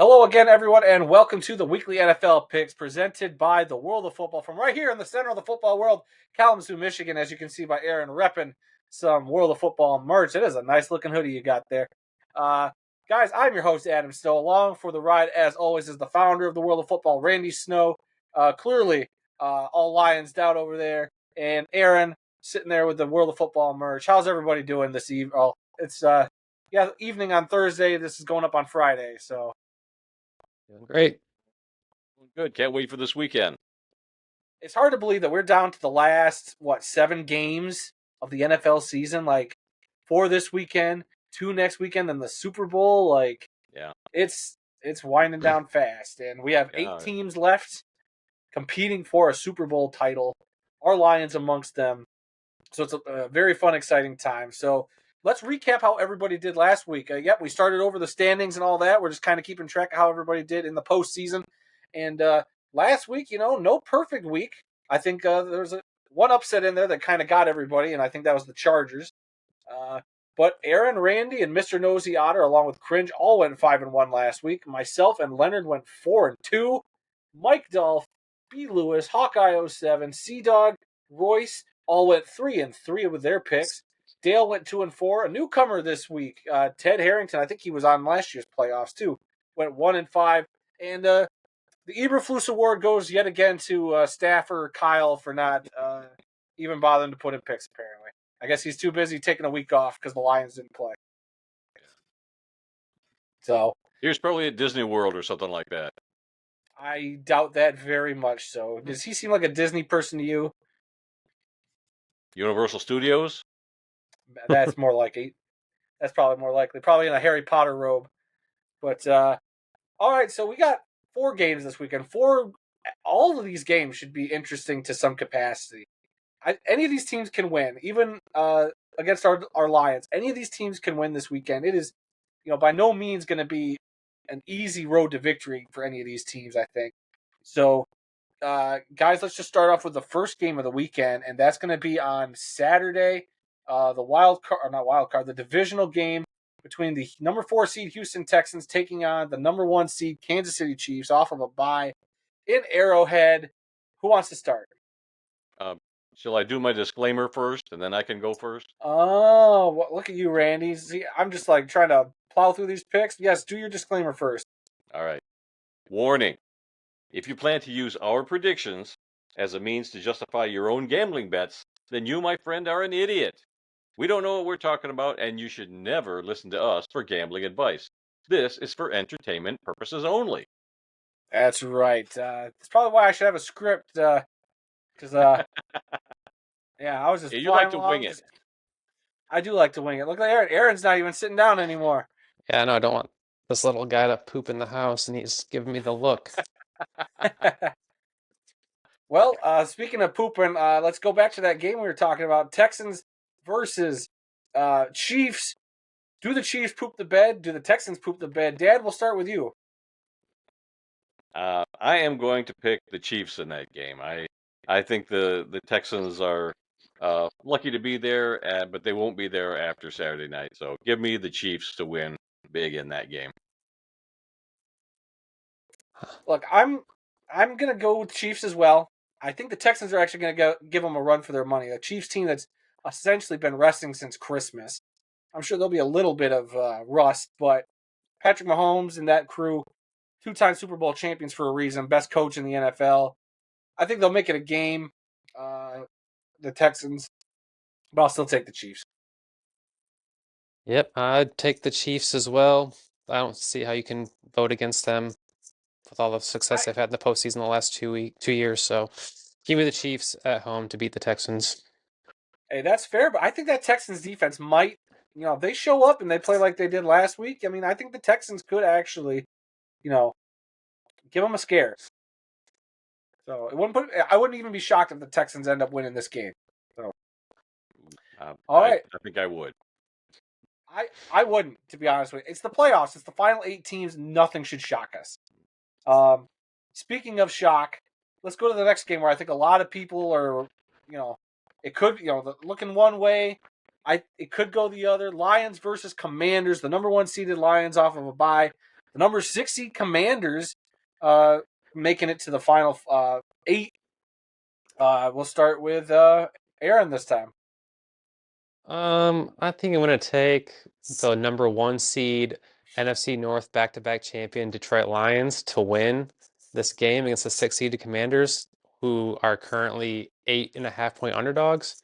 Hello again, everyone, and welcome to the weekly NFL picks presented by the World of Football from right here in the center of the football world, Kalamazoo, Michigan. As you can see by Aaron repping some World of Football merch. It is a nice looking hoodie you got there. Guys, I'm your host, Adam Stowe. Along for the ride, as always, is the founder of the World of Football, Randy Snow. Clearly, all Lions down over there. And Aaron sitting there with the World of Football merch. How's everybody doing this evening? Oh, it's evening on Thursday. This is going up on Friday, so. Doing great. Good. Can't wait for this weekend. It's hard to believe that we're down to the last, 7 games of the NFL season, like 4 this weekend, 2 next weekend, then the Super Bowl. Like, yeah, it's winding down fast. And we have 8 teams left competing for a Super Bowl title, our Lions amongst them. So it's a very fun, exciting time. So let's recap how everybody did last week. We started over the standings and all that. We're just kind of keeping track of how everybody did in the postseason. And last week, no perfect week. I think there was one upset in there that kind of got everybody, and I think that was the Chargers. But Aaron, Randy, and Mr. Nosy Otter, along with Cringe, all went 5-1 last week. Myself and Leonard went 4-2. Mike Dolph, B. Lewis, Hawkeye 07, Sea Dog, Royce all went 3-3 with their picks. Dale went 2-4. A newcomer this week, Ted Harrington, I think he was on last year's playoffs too, went 1-5. And the Eberflus Award goes yet again to staffer Kyle for not even bothering to put in picks, apparently. I guess he's too busy taking a week off because the Lions didn't play. So he was probably at Disney World or something like that. I doubt that very much so. Does he seem like a Disney person to you? Universal Studios? That's more likely. That's probably more likely. Probably in a Harry Potter robe. But, all right, so we got 4 games this weekend. All of these games should be interesting to some capacity. Any of these teams can win, even against our Lions. Any of these teams can win this weekend. It is, by no means going to be an easy road to victory for any of these teams, I think. So, guys, let's just start off with the first game of the weekend, and that's going to be on Saturday. The divisional game between the number 4 seed Houston Texans taking on the number 1 seed Kansas City Chiefs off of a bye in Arrowhead. Who wants to start? Shall I do my disclaimer first, and then I can go first? Oh, look at you, Randy. See, I'm just trying to plow through these picks. Yes, do your disclaimer first. All right. Warning. If you plan to use our predictions as a means to justify your own gambling bets, then you, my friend, are an idiot. We don't know what we're talking about, and you should never listen to us for gambling advice. This is for entertainment purposes only. That's right. That's probably why I should have a script, because, I was just you like to wing it. I do like to wing it. Look at Aaron. Aaron's not even sitting down anymore. Yeah, no, I don't want this little guy to poop in the house, and he's giving me the look. Well, speaking of pooping, let's go back to that game we were talking about. Texans versus Chiefs. Do the Chiefs poop the bed? Do the Texans poop the bed? Dad, we'll start with you. I am going to pick the Chiefs in that game. I think the Texans are lucky to be there, but they won't be there after Saturday night. So give me the Chiefs to win big in that game. Look, I'm gonna go with Chiefs as well. I think the Texans are actually gonna give them a run for their money. A Chiefs team that's essentially been resting since Christmas. I'm sure there'll be a little bit of rust, but Patrick Mahomes and that crew, 2-time Super Bowl champions for a reason, best coach in the NFL. I think they'll make it a game, the Texans, but I'll still take the Chiefs. Yep, I'd take the Chiefs as well. I don't see how you can vote against them with all the success they've had in the postseason the last 2 years. So give me the Chiefs at home to beat the Texans. Hey, that's fair, but I think that Texans defense might, if they show up and they play like they did last week, I think the Texans could actually, give them a scare. So I wouldn't even be shocked if the Texans end up winning this game. So, all right. I think I would. I wouldn't, to be honest with you. It's the playoffs. It's the final 8 teams. Nothing should shock us. Speaking of shock, let's go to the next game where I think a lot of people are, it could, looking one way. It could go the other. Lions versus Commanders. The number 1 seeded Lions off of a bye. The number 6 seed Commanders making it to the final 8. We'll start with Aaron this time. I think I'm going to take the number 1 seed NFC North back-to-back champion Detroit Lions to win this game against the 6 seeded Commanders, who are currently 8.5-point underdogs.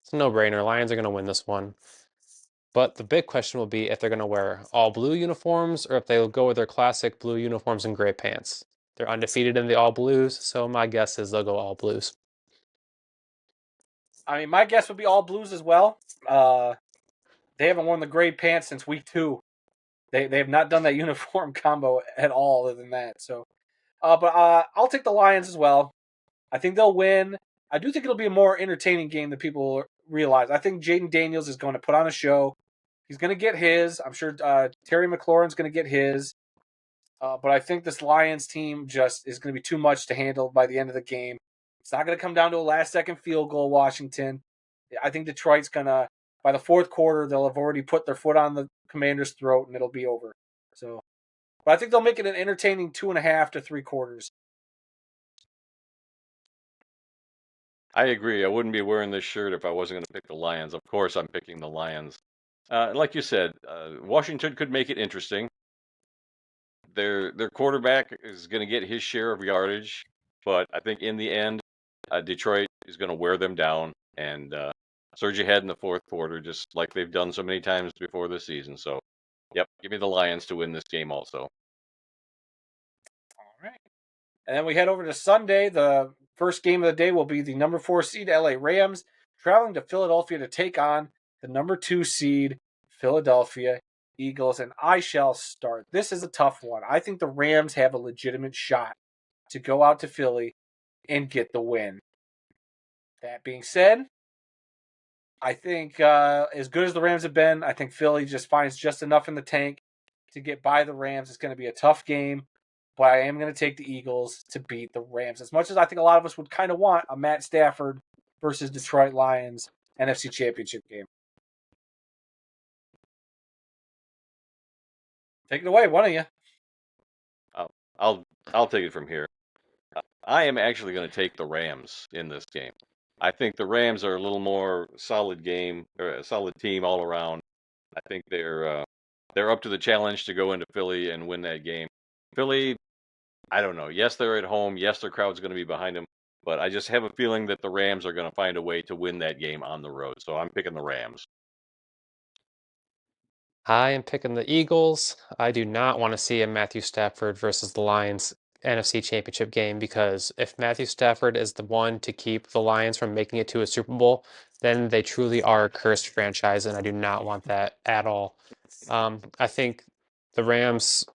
It's a no-brainer. Lions are going to win this one. But the big question will be if they're going to wear all blue uniforms or if they'll go with their classic blue uniforms and gray pants. They're undefeated in the all blues, so my guess is they'll go all blues. I mean, my guess would be all blues as well. They haven't worn the gray pants since week 2. They have not done that uniform combo at all other than that. So, but I'll take the Lions as well. I think they'll win. I do think it'll be a more entertaining game than people realize. I think Jaden Daniels is going to put on a show. He's going to get his. I'm sure Terry McLaurin's going to get his. But I think this Lions team just is going to be too much to handle by the end of the game. It's not going to come down to a last-second field goal, Washington. I think Detroit's going to, by the fourth quarter, they'll have already put their foot on the Commanders' throat, and it'll be over. So, but I think they'll make it an entertaining 2.5 to 3 quarters. I agree. I wouldn't be wearing this shirt if I wasn't going to pick the Lions. Of course, I'm picking the Lions. Like you said, Washington could make it interesting. Their quarterback is going to get his share of yardage, but I think in the end, Detroit is going to wear them down and surge ahead in the fourth quarter, just like they've done so many times before this season. So, yep, give me the Lions to win this game also. All right. And then we head over to Sunday. The first game of the day will be the number 4 seed LA Rams traveling to Philadelphia to take on the number 2 seed Philadelphia Eagles. And I shall start. This is a tough one. I think the Rams have a legitimate shot to go out to Philly and get the win. That being said, I think as good as the Rams have been, I think Philly just finds just enough in the tank to get by the Rams. It's going to be a tough game. But I am going to take the Eagles to beat the Rams. As much as I think a lot of us would kind of want a Matt Stafford versus Detroit Lions NFC Championship game. Take it away, one of you. I'll take it from here. I am actually going to take the Rams in this game. I think the Rams are a little more solid game, or a solid team all around. I think they're up to the challenge to go into Philly and win that game. Philly, I don't know. Yes, they're at home. Yes, their crowd's going to be behind them. But I just have a feeling that the Rams are going to find a way to win that game on the road. So I'm picking the Rams. I am picking the Eagles. I do not want to see a Matthew Stafford versus the Lions NFC Championship game because if Matthew Stafford is the one to keep the Lions from making it to a Super Bowl, then they truly are a cursed franchise, and I do not want that at all. I think the Rams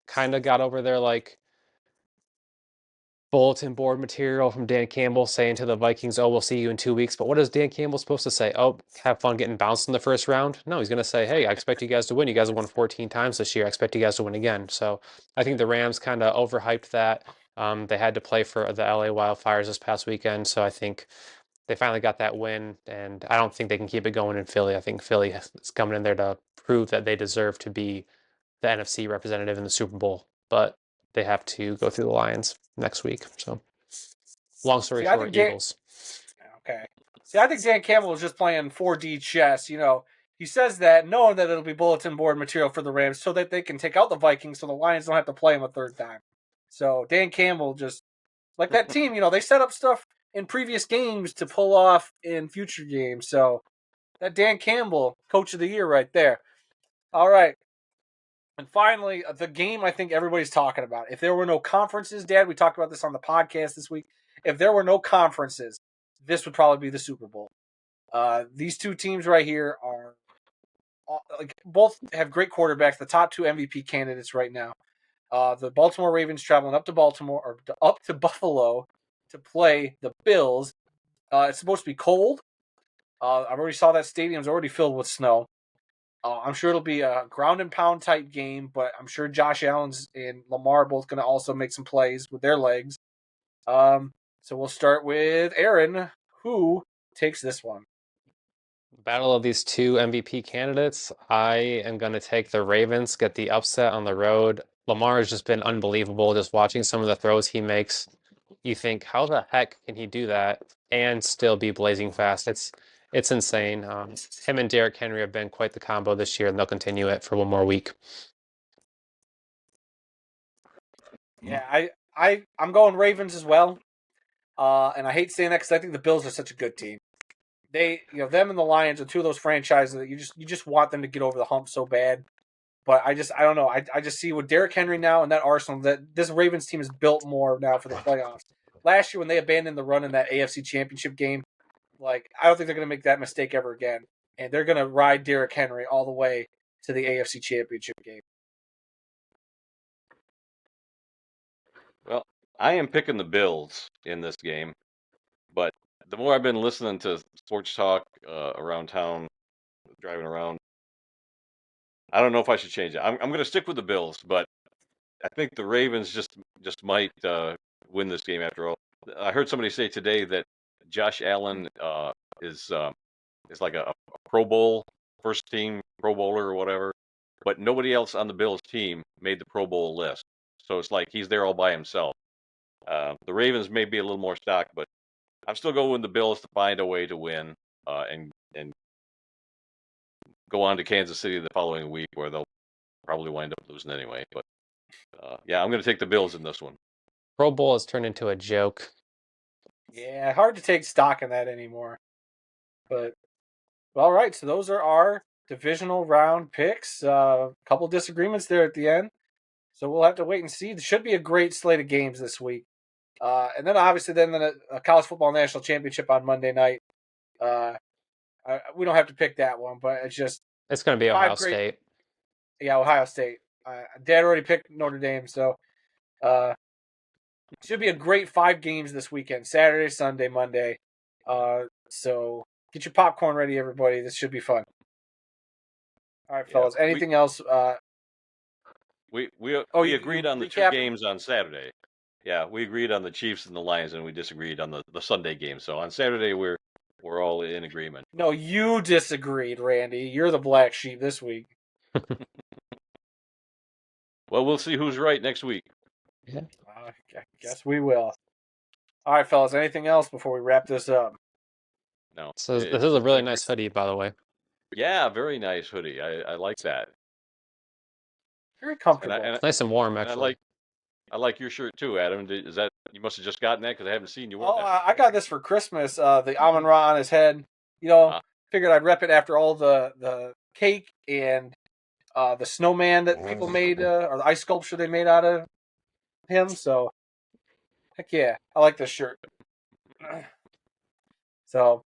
kind of got over their bulletin board material from Dan Campbell saying to the Vikings, "Oh, we'll see you in 2 weeks." But what is Dan Campbell supposed to say? Oh, have fun getting bounced in the first round? No, he's going to say, "Hey, I expect you guys to win. You guys have won 14 times this year. I expect you guys to win again." So I think the Rams kind of overhyped that. They had to play for the LA Wildfires this past weekend, so I think they finally got that win, and I don't think they can keep it going in Philly. I think Philly is coming in there to prove that they deserve to be the NFC representative in the Super Bowl, but they have to go through the Lions next week. So, long story short, Eagles. Okay. See, I think Dan Campbell was just playing 4D chess. You know, he says that knowing that it'll be bulletin board material for the Rams so that they can take out the Vikings so the Lions don't have to play them a third time. So Dan Campbell just, like that team, you know, they set up stuff in previous games to pull off in future games. So that Dan Campbell, coach of the year right there. All right. And finally, the game I think everybody's talking about. If there were no conferences, Dad, we talked about this on the podcast this week. If there were no conferences, this would probably be the Super Bowl. These two teams right here are both have great quarterbacks. The top 2 MVP candidates right now. The Baltimore Ravens traveling up to Buffalo to play the Bills. It's supposed to be cold. I already saw that stadium's already filled with snow. I'm sure it'll be a ground and pound type game, but I'm sure Josh Allen's and Lamar are both going to also make some plays with their legs. So we'll start with Aaron. Who takes this one? Battle of these two MVP candidates, I am going to take the Ravens, get the upset on the road. Lamar has just been unbelievable. Just watching some of the throws he makes, you think, how the heck can he do that and still be blazing fast? It's insane. Him and Derrick Henry have been quite the combo this year, and they'll continue it for one more week. Yeah, I'm going Ravens as well. And I hate saying that because I think the Bills are such a good team. Them and the Lions are two of those franchises that you just want them to get over the hump so bad. But I don't know. I just see with Derrick Henry now and that Arsenal that this Ravens team is built more now for the playoffs. Last year when they abandoned the run in that AFC Championship game, like I don't think they're going to make that mistake ever again. And they're going to ride Derrick Henry all the way to the AFC Championship game. Well, I am picking the Bills in this game, but the more I've been listening to sports talk around town, driving around, I don't know if I should change it. I'm going to stick with the Bills, but I think the Ravens just might win this game after all. I heard somebody say today that Josh Allen is like a Pro Bowl first team Pro Bowler or whatever, but nobody else on the Bills team made the Pro Bowl list. So it's like he's there all by himself. The Ravens may be a little more stocked, but I'm still going with the Bills to find a way to win and go on to Kansas City the following week, where they'll probably wind up losing anyway. But yeah, I'm going to take the Bills in this one. Pro Bowl has turned into a joke. Yeah, hard to take stock in that anymore. But all right, so those are our divisional round picks. A couple disagreements there at the end, so we'll have to wait and see. There should be a great slate of games this week, and then obviously the college football national championship on Monday night. We don't have to pick that one, but it's going to be Ohio State. Yeah, Ohio State. Dad already picked Notre Dame, so it should be a great 5 games this weekend: Saturday, Sunday, Monday. So get your popcorn ready, everybody. This should be fun. All right, fellas. Anything else? We agreed on the 2 games on Saturday. Yeah, we agreed on the Chiefs and the Lions, and we disagreed on the Sunday game. So on Saturday, we're all in agreement. No, you disagreed, Randy. You're the black sheep this week. Well, we'll see who's right next week. Yeah. I guess we will. All right, fellas. Anything else before we wrap this up? No. So this is a really nice hoodie, by the way. Yeah, very nice hoodie. I like that. Very comfortable. It's nice and warm, actually. I like your shirt too, Adam. Is that you must have just gotten that because I haven't seen you wear that. I got this for Christmas. The Amon Ra on his head. Figured I'd rep it after all the cake and the snowman that people made, or the ice sculpture they made out of him. So, heck yeah, I like this shirt. So,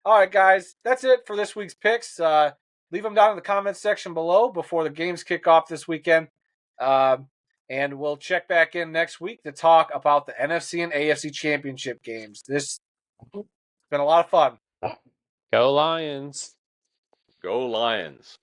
all right, guys, that's it for this week's picks. Leave them down in the comments section below before the games kick off this weekend. And we'll check back in next week to talk about the NFC and AFC championship games. This has been a lot of fun. Go Lions. Go Lions.